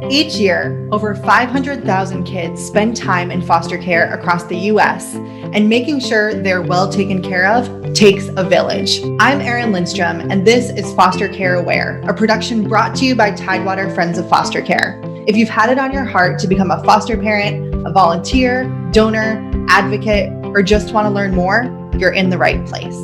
Each year, over 500,000 kids spend time in foster care across the US, and making sure they're well taken care of takes a village. I'm Erin Lindstrom, and this is Foster Care Aware, a production brought to you by Tidewater Friends of Foster Care. If you've had it on your heart to become a foster parent, a volunteer, donor, advocate, or just want to learn more, you're in the right place.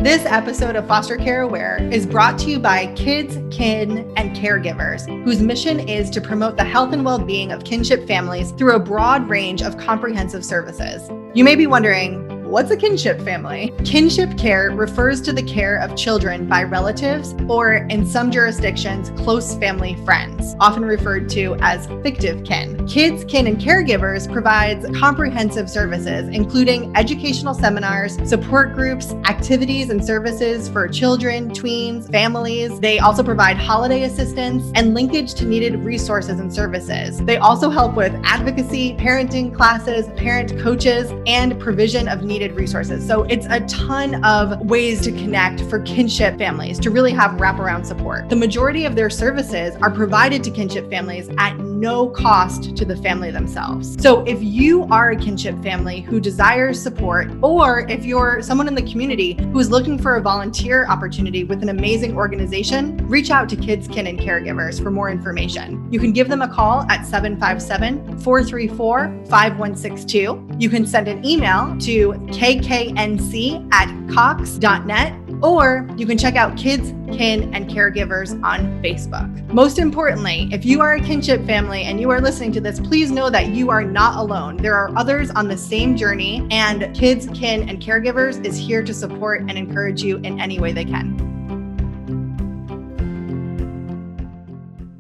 This episode of Foster Care Aware is brought to you by kids, kin, and caregivers, whose mission is to promote the health and well-being of kinship families through a broad range of comprehensive services. You may be wondering, what's a kinship family? Kinship care refers to the care of children by relatives, or in some jurisdictions, close family friends, often referred to as fictive kin. Kids, kin, and caregivers provides comprehensive services, including educational seminars, support groups, activities and services for children, tweens, families. They also provide holiday assistance and linkage to needed resources and services. They also help with advocacy, parenting classes, parent coaches, and provision of needed resources. So it's a ton of ways to connect for kinship families to really have wraparound support. The majority of their services are provided to kinship families at no cost to the family themselves. So if you are a kinship family who desires support, or if you're someone in the community who is looking for a volunteer opportunity with an amazing organization, reach out to Kids, Kin, and Caregivers for more information. You can give them a call at 757-434-5162. You can send an email to kknc@cox.net, or you can check out Kids, Kin, and Caregivers on Facebook. Most importantly, if you are a kinship family and you are listening to this, please know that you are not alone. There are others on the same journey, and Kids, Kin, and Caregivers is here to support and encourage you in any way they can.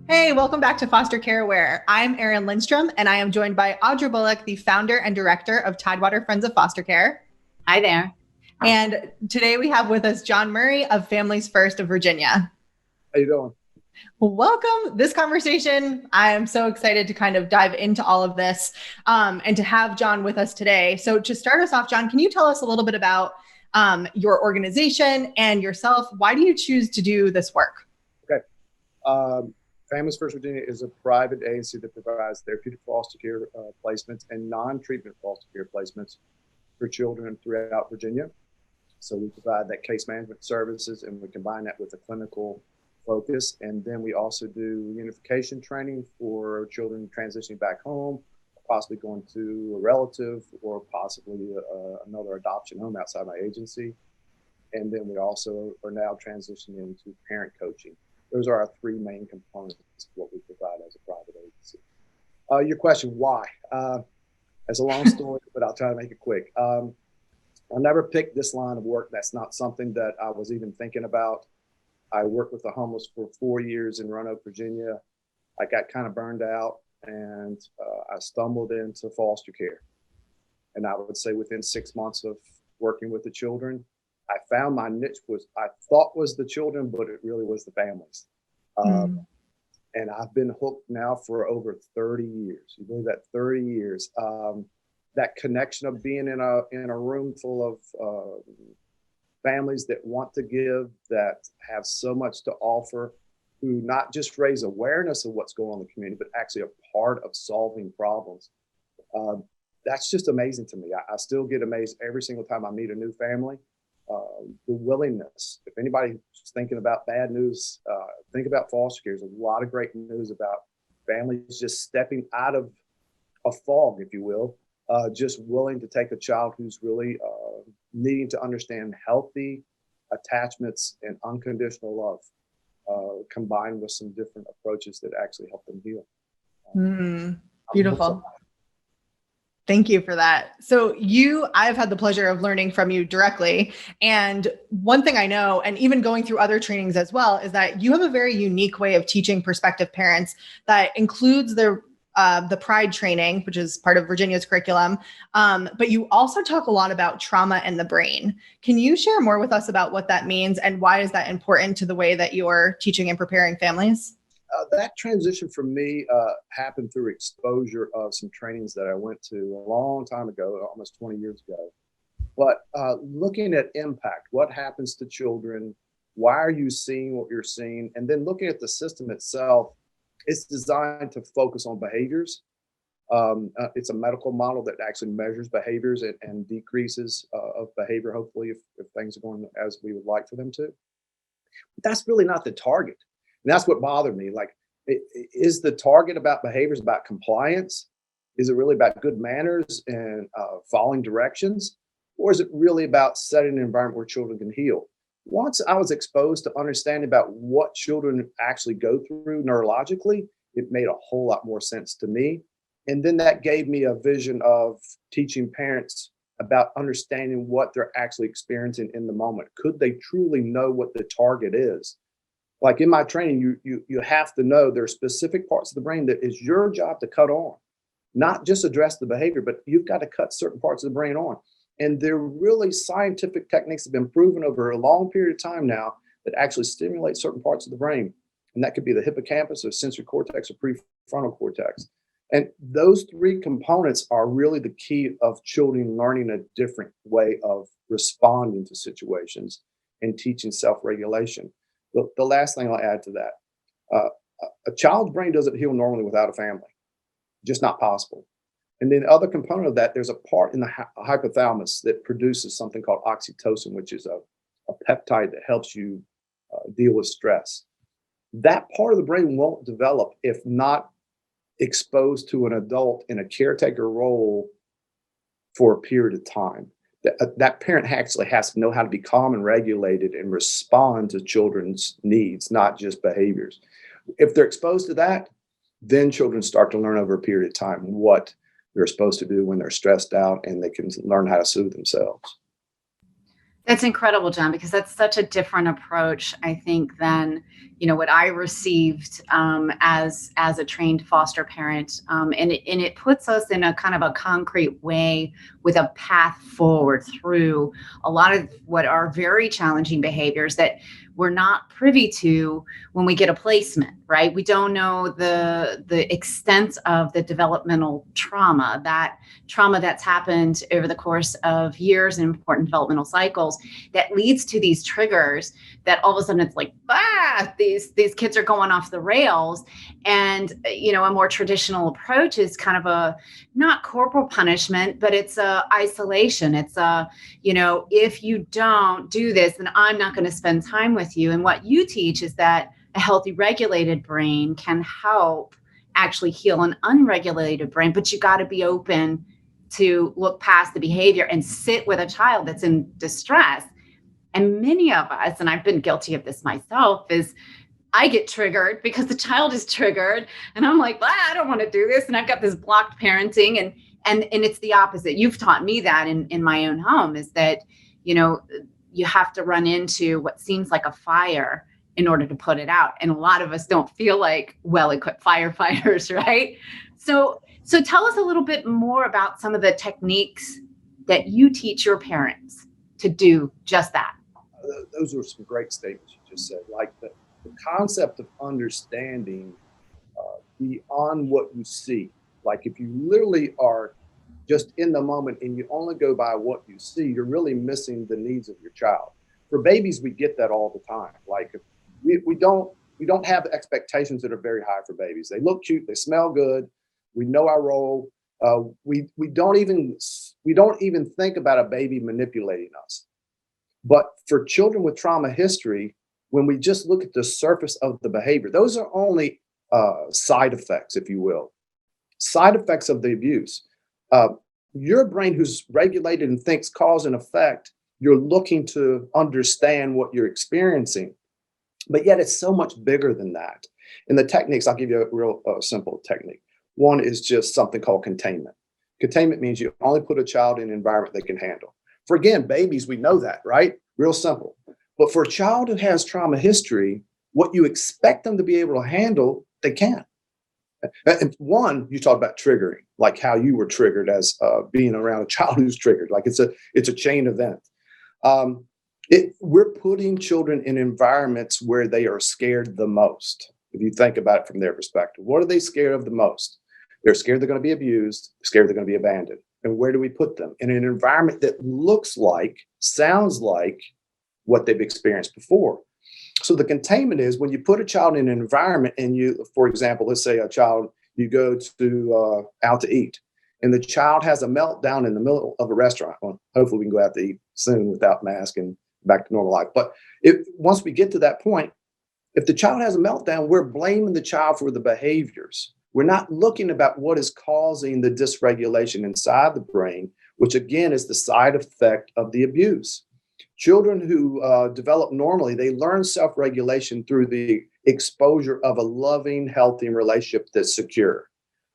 Hey, welcome back to Foster Care Aware. I'm Erin Lindstrom, and I am joined by Audra Bullock, the founder and director of Tidewater Friends of Foster Care. Hi there. And today we have with us John Murray of Families First of Virginia. How you doing? Well, welcome. This conversation, I am so excited to kind of dive into all of this and to have John with us today. So to start us off, John, can you tell us a little bit about your organization and yourself? Why do you choose to do this work? Okay. Families First Virginia is a private agency that provides therapeutic foster care placements and non-treatment foster care placements for children throughout Virginia. So we provide that case management services, and we combine that with a clinical focus. And then we also do unification training for children transitioning back home, possibly going to a relative, or possibly another adoption home outside my agency. And then we also are now transitioning into parent coaching. Those are our three main components of what we provide as a private agency. Your question, why? It's a long story, but I'll try to make it quick. I never picked this line of work. That's not something that I was even thinking about. I worked with the homeless for 4 years in Roanoke, Virginia. I got kind of burned out, and I stumbled into foster care. And I would say within 6 months of working with the children, I found my niche I thought was the children, but it really was the families. And I've been hooked now for over 30 years. You believe that? 30 years. That connection of being in a room full of families that want to give, that have so much to offer, who not just raise awareness of what's going on in the community, but actually are part of solving problems. That's just amazing to me. I still get amazed every single time I meet a new family. The willingness. If anybody's thinking about bad news, think about foster care. There's a lot of great news about families just stepping out of a fog, if you will, just willing to take a child who's really needing to understand healthy attachments and unconditional love, combined with some different approaches that actually help them heal. Beautiful. Thank you for that. So I've had the pleasure of learning from you directly. And one thing I know, and even going through other trainings as well, is that you have a very unique way of teaching prospective parents that includes the PRIDE training, which is part of Virginia's curriculum. But you also talk a lot about trauma and the brain. Can you share more with us about what that means, and why is that important to the way that you're teaching and preparing families? That transition for me happened through exposure of some trainings that I went to a long time ago, almost 20 years ago. But looking at impact, what happens to children, why are you seeing what you're seeing? And then looking at the system itself, It's designed to focus on behaviors. It's a medical model that actually measures behaviors and decreases of behavior, hopefully, if things are going as we would like for them to. But that's really not the target. And that's what bothered me. Like, is the target about behaviors, about compliance? Is it really about good manners and following directions? Or is it really about setting an environment where children can heal? Once I was exposed to understanding about what children actually go through neurologically, it made a whole lot more sense to me. And then that gave me a vision of teaching parents about understanding what they're actually experiencing in the moment. Could they truly know what the target is? Like in my training, you have to know there are specific parts of the brain that is your job to cut on, not just address the behavior, but you've got to cut certain parts of the brain on. And they're really scientific techniques that have been proven over a long period of time now that actually stimulate certain parts of the brain. And that could be the hippocampus or sensory cortex or prefrontal cortex. And those three components are really the key of children learning a different way of responding to situations and teaching self-regulation. The last thing I'll add to that, a child's brain doesn't heal normally without a family, just not possible. And then the other component of that, there's a part in the hypothalamus that produces something called oxytocin, which is a peptide that helps you deal with stress. That part of the brain won't develop if not exposed to an adult in a caretaker role for a period of time. That parent actually has to know how to be calm and regulated and respond to children's needs, not just behaviors. If they're exposed to that, then children start to learn over a period of time what they're supposed to do when they're stressed out, and they can learn how to soothe themselves. That's incredible, John, because that's such a different approach, I think, than what I received as a trained foster parent, and it puts us in a kind of a concrete way with a path forward through a lot of what are very challenging behaviors that we're not privy to when we get a placement, right? We don't know the extent of the developmental trauma that's happened over the course of years and important developmental cycles that leads to these triggers that all of a sudden it's like, these kids are going off the rails. And, a more traditional approach is kind of a, not corporal punishment, but it's a isolation. It's a, if you don't do this, then I'm not going to spend time with you. And what you teach is that a healthy regulated brain can help actually heal an unregulated brain, but you got to be open to look past the behavior and sit with a child that's in distress. And many of us, and I've been guilty of this myself, is I get triggered because the child is triggered and I'm like, I don't want to do this. And I've got this blocked parenting and it's the opposite. You've taught me that in my own home is that, you have to run into what seems like a fire in order to put it out. And a lot of us don't feel like well-equipped firefighters, right? So tell us a little bit more about some of the techniques that you teach your parents to do just that. Those are some great statements you just said, like the concept of understanding beyond what you see. Like if you literally are just in the moment and you only go by what you see, you're really missing the needs of your child. For babies, we get that all the time. Like we don't have expectations that are very high for babies. They look cute, they smell good, we know our role. We don't even think about a baby manipulating us. But for children with trauma history, when we just look at the surface of the behavior, those are only side effects, if you will, side effects of the abuse. Your brain, who's regulated and thinks cause and effect, you're looking to understand what you're experiencing, but yet it's so much bigger than that. In the techniques, I'll give you a real simple technique. One is just something called containment. Containment means you only put a child in an environment they can handle. For again, babies, we know that, right? Real simple. But for a child who has trauma history, what you expect them to be able to handle, they can't. And one, you talk about triggering, like how you were triggered as being around a child who's triggered. Like it's a chain event. We're putting children in environments where they are scared the most. If you think about it from their perspective, what are they scared of the most? They're scared they're going to be abused, scared they're going to be abandoned. And where do we put them? In an environment that looks like, sounds like what they've experienced before. So the containment is when you put a child in an environment and you, for example, let's say a child, you go to out to eat and the child has a meltdown in the middle of a restaurant. Well, hopefully we can go out to eat soon without mask and back to normal life. But once we get to that point, if the child has a meltdown, we're blaming the child for the behaviors. We're not looking about what is causing the dysregulation inside the brain, which again is the side effect of the abuse. Children who develop normally, they learn self-regulation through the exposure of a loving, healthy relationship that's secure.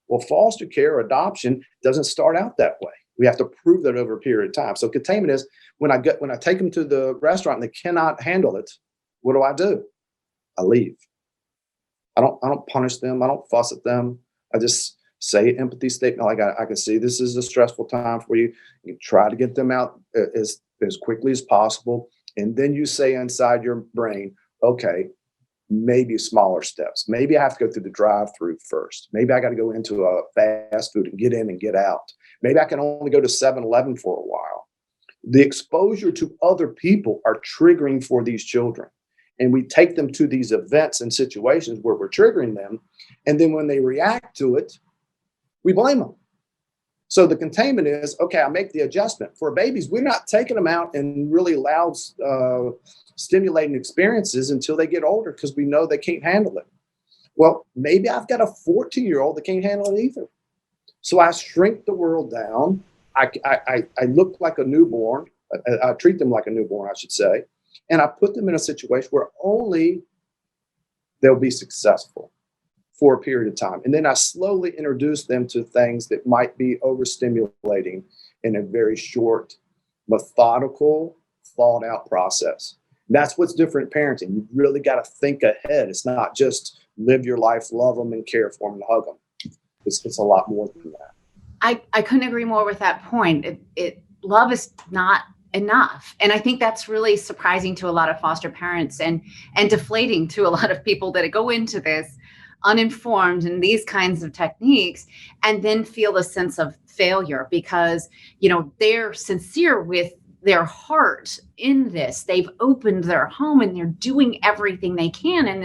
Well, foster care or adoption doesn't start out that way. We have to prove that over a period of time. So containment is when I take them to the restaurant and they cannot handle it, what do? I leave. I don't punish them. I don't fuss at them. I just say an empathy statement like I can see this is a stressful time for you. You try to get them out as quickly as possible. And then you say inside your brain, okay, maybe smaller steps. Maybe I have to go through the drive-through first. Maybe I got to go into a fast food and get in and get out. Maybe I can only go to 7-Eleven for a while. The exposure to other people are triggering for these children. And we take them to these events and situations where we're triggering them. And then when they react to it, we blame them. So the containment is, okay, I make the adjustment. For babies, we're not taking them out in really loud, stimulating experiences until they get older because we know they can't handle it. Well, maybe I've got a 14-year-old that can't handle it either. So I shrink the world down. I look like a newborn. I treat them like a newborn, I should say. And I put them in a situation where only they'll be successful for a period of time. And then I slowly introduce them to things that might be overstimulating in a very short, methodical, thought out process. That's what's different in parenting. You really got to think ahead. It's not just live your life, love them and care for them and hug them. It's a lot more than that. I couldn't agree more with that point. Love is not enough. And I think that's really surprising to a lot of foster parents and deflating to a lot of people that go into this uninformed in these kinds of techniques and then feel a sense of failure because, they're sincere with their heart in this. They've opened their home and they're doing everything they can. And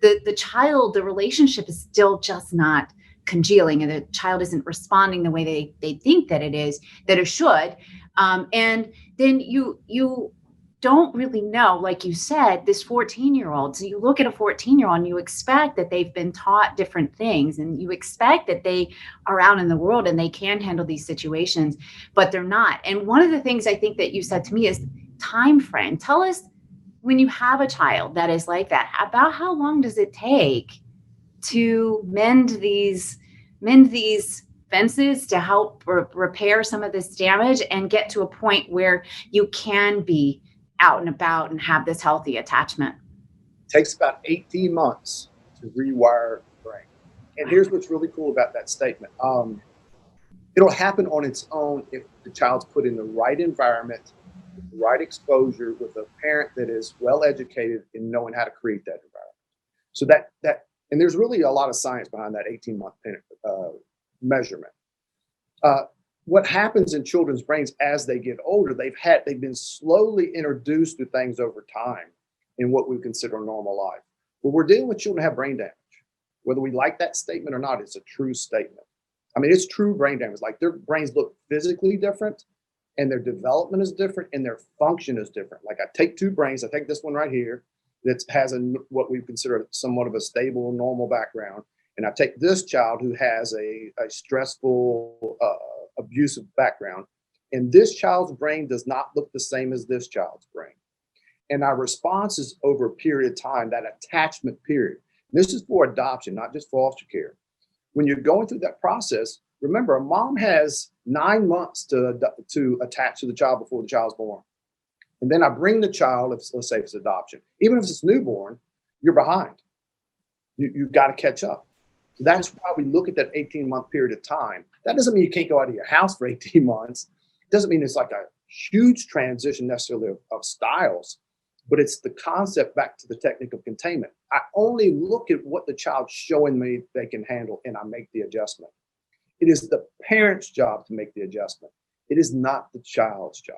the relationship is still just not congealing and the child isn't responding the way they think that it should. And then you don't really know, like you said, this 14-year-old. So you look at a 14-year-old and you expect that they've been taught different things and you expect that they are out in the world and they can handle these situations, but they're not. And one of the things I think that you said to me is time frame. Tell us when you have a child that is like that, about how long does it take to mend these fences to help repair some of this damage and get to a point where you can be out and about and have this healthy attachment? It takes about 18 months to rewire the brain. And here's what's really cool about that statement. It'll happen on its own if the child's put in the right environment, the right exposure with a parent that is well educated in knowing how to create that environment. So that and there's really a lot of science behind that 18-month measurement. What happens in children's brains as they get older, they've been slowly introduced to things over time in what we consider normal life. Well, we're dealing with children who have brain damage. Whether we like that statement or not, it's a true statement. I mean, it's true brain damage. Like their brains look physically different and their development is different and their function is different. Like I take two brains, I take this one right here that has what we consider somewhat of a stable, normal background. And I take this child who has a stressful, abusive background, and this child's brain does not look the same as this child's brain. And our response is over a period of time, that attachment period. This is for adoption, not just foster care. When you're going through that process, remember, a mom has 9 months to attach to the child before the child's born. And then I bring the child, let's say it's adoption. Even if it's newborn, you're behind. You've got to catch up. So that's why we look at that 18-month period of time. That doesn't mean you can't go out of your house for 18 months. It doesn't mean it's like a huge transition necessarily of styles, but it's the concept back to the technique of containment. I only look at what the child's showing me they can handle and I make the adjustment. It is the parent's job to make the adjustment. It is not the child's job.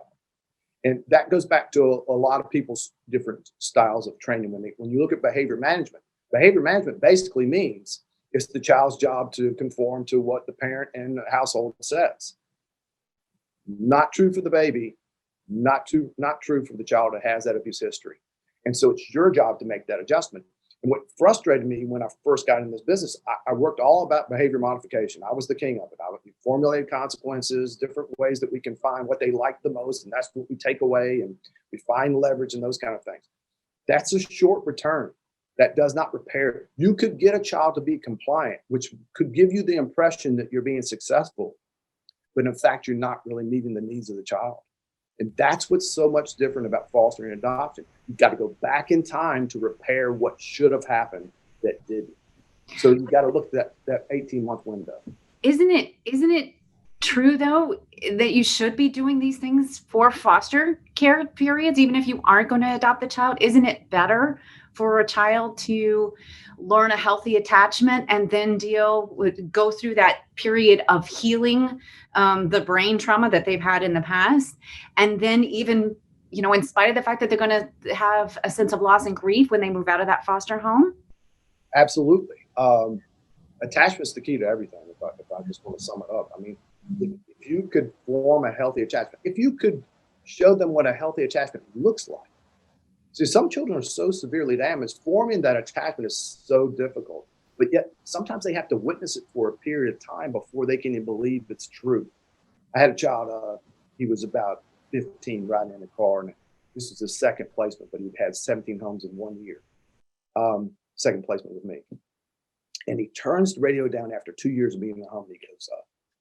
And that goes back to a lot of people's different styles of training. When you look at behavior management basically means it's the child's job to conform to what the parent and the household says. Not true for the baby, not true for the child that has that abuse history. And so it's your job to make that adjustment. And what frustrated me when I first got in this business, I worked all about behavior modification. I was the king of it. I formulated consequences, different ways that we can find what they like the most, and that's what we take away, and we find leverage and those kind of things. That's a short return. That does not repair. You could get a child to be compliant, which could give you the impression that you're being successful, but in fact, you're not really meeting the needs of the child. And that's what's so much different about fostering and adoption. You've got to go back in time to repair what should have happened that didn't. So you've got to look at that 18-month window. Isn't it true, though, that you should be doing these things for foster care periods, even if you aren't going to adopt the child? Isn't it better for a child to learn a healthy attachment and then go through that period of healing the brain trauma that they've had in the past? And then even, in spite of the fact that they're going to have a sense of loss and grief when they move out of that foster home? Absolutely. Attachment's the key to everything, if I just want to sum it up. I mean, if you could form a healthy attachment, if you could show them what a healthy attachment looks like. See, some children are so severely damaged, forming that attachment is so difficult, but yet sometimes they have to witness it for a period of time before they can even believe it's true. I had a child, he was about 15, riding in a car, and this was his second placement, but he'd had 17 homes in 1 year. Second placement with me. And he turns the radio down after 2 years of being in the home, and he goes,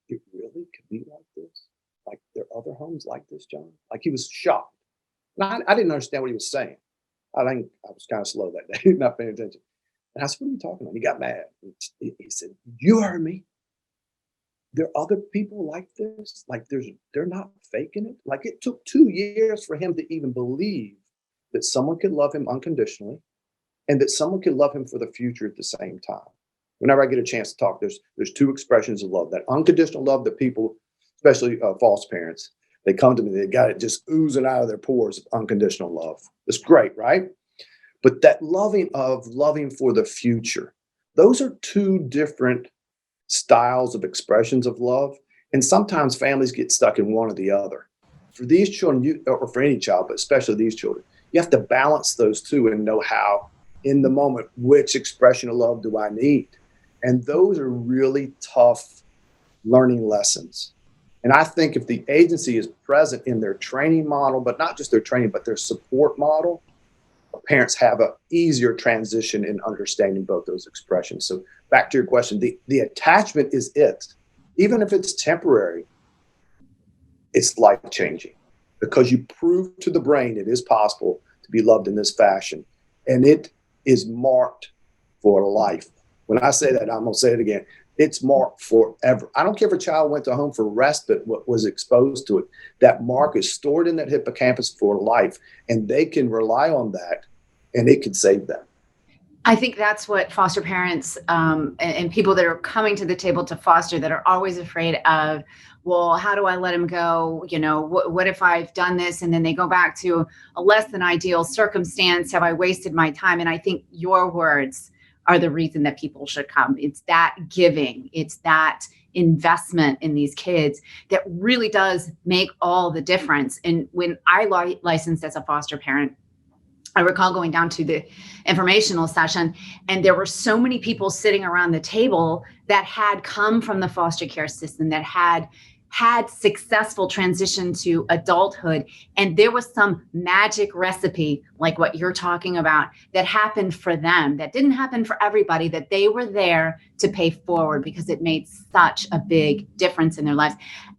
it really could be like this? Like there are other homes like this, John? Like he was shocked. And I didn't understand what he was saying. I think I was kind of slow that day, not paying attention. And I said, what are you talking about? He got mad. He said, you heard me. There are other people like this. Like they're not faking it. Like it took 2 years for him to even believe that someone could love him unconditionally and that someone could love him for the future at the same time. Whenever I get a chance to talk, there's two expressions of love. That unconditional love that people, especially foster parents, they come to me, they got it just oozing out of their pores of unconditional love. It's great, right? But that loving for the future, those are two different styles of expressions of love. And sometimes families get stuck in one or the other. For these children, or for any child, but especially these children, you have to balance those two and know how, in the moment, which expression of love do I need? And those are really tough learning lessons. And I think if the agency is present in their training model, but not just their training, but their support model, parents have an easier transition in understanding both those expressions. So back to your question, the attachment is it. Even if it's temporary, it's life-changing because you prove to the brain it is possible to be loved in this fashion. And it is marked for life. When I say that, I'm going to say it again. It's marked forever. I don't care if a child went to home for respite, was exposed to it. That mark is stored in that hippocampus for life, and they can rely on that, and it can save them. I think that's what foster parents and people that are coming to the table to foster that are always afraid of, well, how do I let him go? What if I've done this and then they go back to a less than ideal circumstance? Have I wasted my time? And I think your words are the reason that people should come. It's that giving, it's that investment in these kids that really does make all the difference. And when I licensed as a foster parent, I recall going down to the informational session, and there were so many people sitting around the table that had come from the foster care system, that had successful transition to adulthood. And there was some magic recipe, like what you're talking about, that happened for them, that didn't happen for everybody, that they were there to pay forward because it made such a big difference in their lives.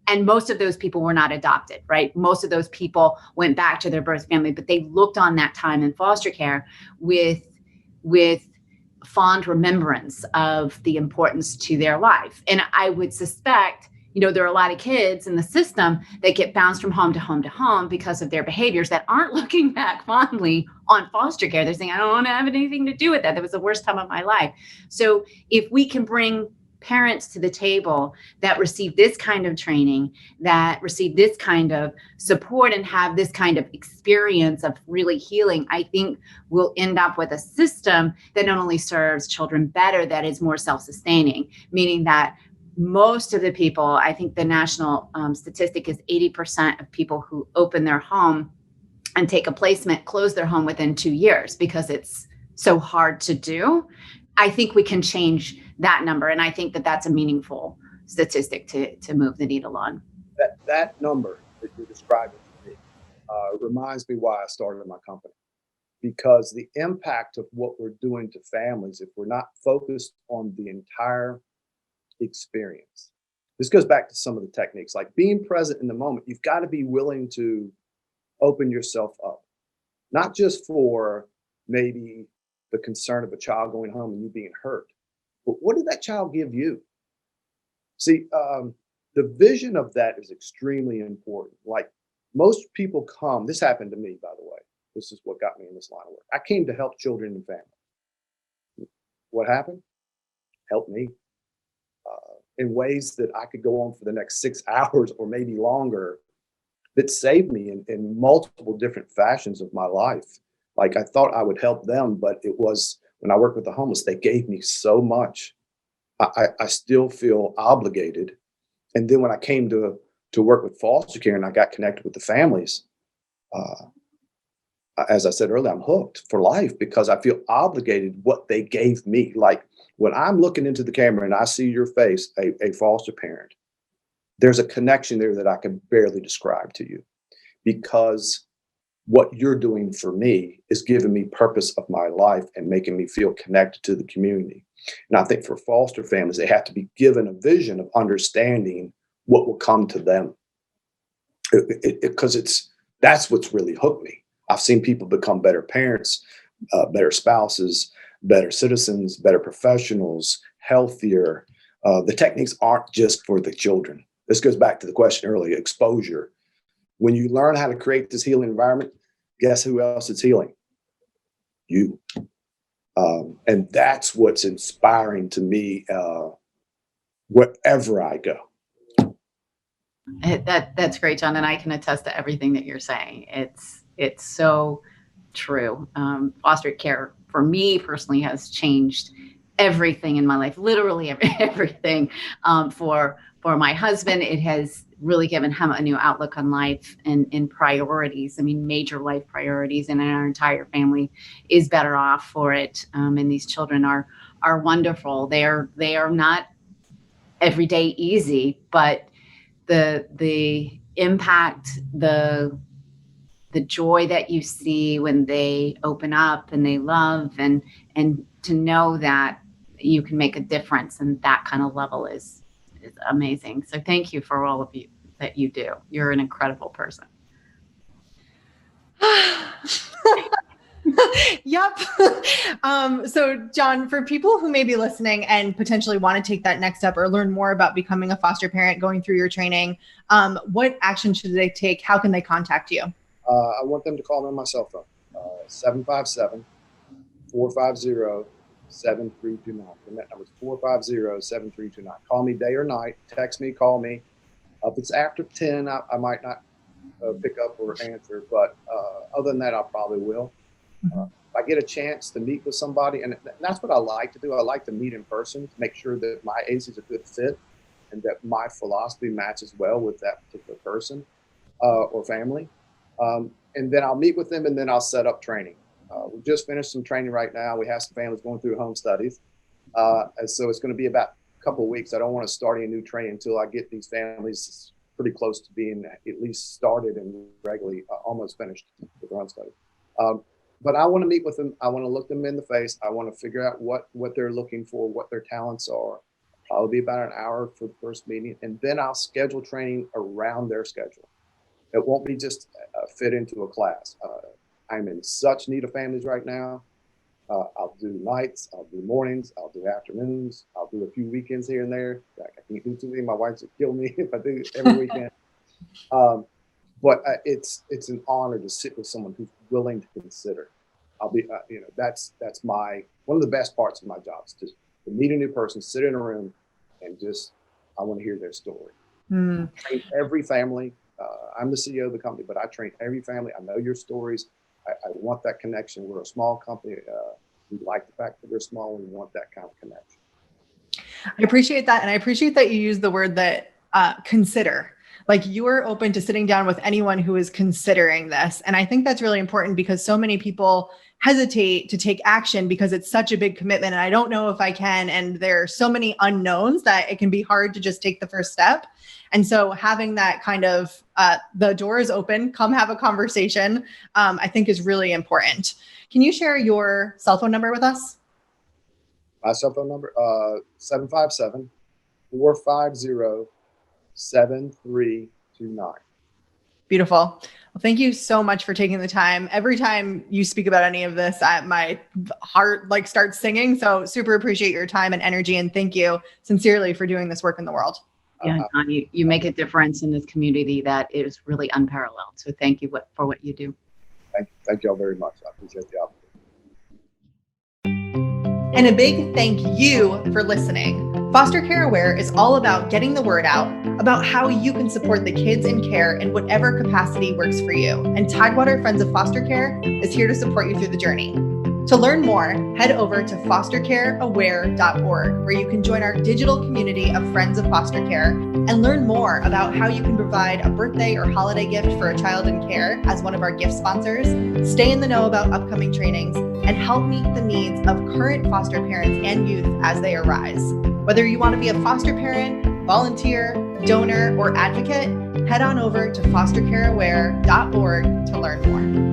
And most of those people were not adopted, right? Most of those people went back to their birth family, but they looked on that time in foster care with fond remembrance of the importance to their life. And I would suspect, there are a lot of kids in the system that get bounced from home to home to home because of their behaviors that aren't looking back fondly on foster care. They're saying, I don't want to have anything to do with that. That was the worst time of my life. So if we can bring parents to the table that receive this kind of training, that receive this kind of support, and have this kind of experience of really healing, I think we'll end up with a system that not only serves children better, that is more self-sustaining, meaning that most of the people, I think the national statistic is 80% of people who open their home and take a placement close their home within 2 years because it's so hard to do. I think we can change that number. And I think that that's a meaningful statistic to move the needle on. That number that you're describing to me reminds me why I started my company. Because the impact of what we're doing to families, if we're not focused on the entire experience, this goes back to some of the techniques, like being present in the moment. You've got to be willing to open yourself up, not just for maybe the concern of a child going home and you being hurt, but what did that child give you? See, the vision of that is extremely important. Like, most people come, this happened to me, by the way. This is what got me in this line of work. I came to help children and families. What happened? Helped me in ways that I could go on for the next 6 hours or maybe longer, that saved me in multiple different fashions of my life. Like, I thought I would help them, but it was when I worked with the homeless, they gave me so much. I still feel obligated. And then when I came to work with foster care and I got connected with the families, as I said earlier, I'm hooked for life because I feel obligated what they gave me. Like, when I'm looking into the camera and I see your face, a foster parent, there's a connection there that I can barely describe to you, because what you're doing for me is giving me purpose of my life and making me feel connected to the community. And I think for foster families, they have to be given a vision of understanding what will come to them, because that's what's really hooked me. I've seen people become better parents, better spouses, better citizens, better professionals, healthier. The techniques aren't just for the children. This goes back to the question earlier, exposure. When you learn how to create this healing environment, guess who else is healing? You. And that's what's inspiring to me wherever I go. That's great, John, and I can attest to everything that you're saying. It's so true. Foster care for me personally has changed everything in my life, literally everything. For my husband, it has really given him a new outlook on life and in priorities. I mean, major life priorities, and our entire family is better off for it. And these children are wonderful. They are not every day easy, but the impact, the joy that you see when they open up and they love, and to know that you can make a difference and that kind of level is amazing. So thank you for all of you that you do. You're an incredible person. Yep. So, John, for people who may be listening and potentially want to take that next step or learn more about becoming a foster parent, going through your training, what action should they take? How can they contact you? I want them to call me on my cell phone, 757-450-7329. The net number is 450-7329. Call me day or night. Text me, call me. If it's after 10, I might not pick up or answer, but other than that, I probably will. If I get a chance to meet with somebody, and that's what I like to do. I like to meet in person to make sure that my AC is a good fit and that my philosophy matches well with that particular person or family. And then I'll meet with them, and then I'll set up training. We just finished some training right now. We have some families going through home studies. And so it's going to be about a couple of weeks. I don't want to start any new training until I get these families pretty close to being at least started and regularly almost finished with their home study. But I want to meet with them. I want to look them in the face. I want to figure out what they're looking for, what their talents are. Probably be about an hour for the first meeting. And then I'll schedule training around their schedule. It won't be just fit into a class. I'm in such need of families right now. I'll do nights, I'll do mornings, I'll do afternoons, I'll do a few weekends here and there. I can't do too many. My wife would kill me if I do every weekend. But it's an honor to sit with someone who's willing to consider. I'll be, that's my one of the best parts of my job is to meet a new person, sit in a room, and just, I want to hear their story. Mm. Train every family. I'm the CEO of the company, but I train every family. I know your stories. I want that connection. We're a small company. We like the fact that we're small. We want that kind of connection. I appreciate that. And I appreciate that you use the word that consider. Like, you are open to sitting down with anyone who is considering this. And I think that's really important because so many people hesitate to take action because it's such a big commitment. And I don't know if I can. And there are so many unknowns that it can be hard to just take the first step. And so having that kind of the door is open, come have a conversation, I think is really important. Can you share your cell phone number with us? My cell phone number, 757-450-7329. Beautiful. Well, thank you so much for taking the time. Every time you speak about any of this, my heart starts singing. So super appreciate your time and energy. And thank you sincerely for doing this work in the world. Yeah, John, you make a difference in this community that is really unparalleled. So thank you for what you do. Thank you all very much. I appreciate the opportunity. And a big thank you for listening. Foster Care Aware is all about getting the word out about how you can support the kids in care in whatever capacity works for you. And Tidewater Friends of Foster Care is here to support you through the journey. To learn more, head over to fostercareaware.org, where you can join our digital community of Friends of Foster Care and learn more about how you can provide a birthday or holiday gift for a child in care as one of our gift sponsors, stay in the know about upcoming trainings, and help meet the needs of current foster parents and youth as they arise. Whether you want to be a foster parent, volunteer, donor, or advocate, head on over to fostercareaware.org to learn more.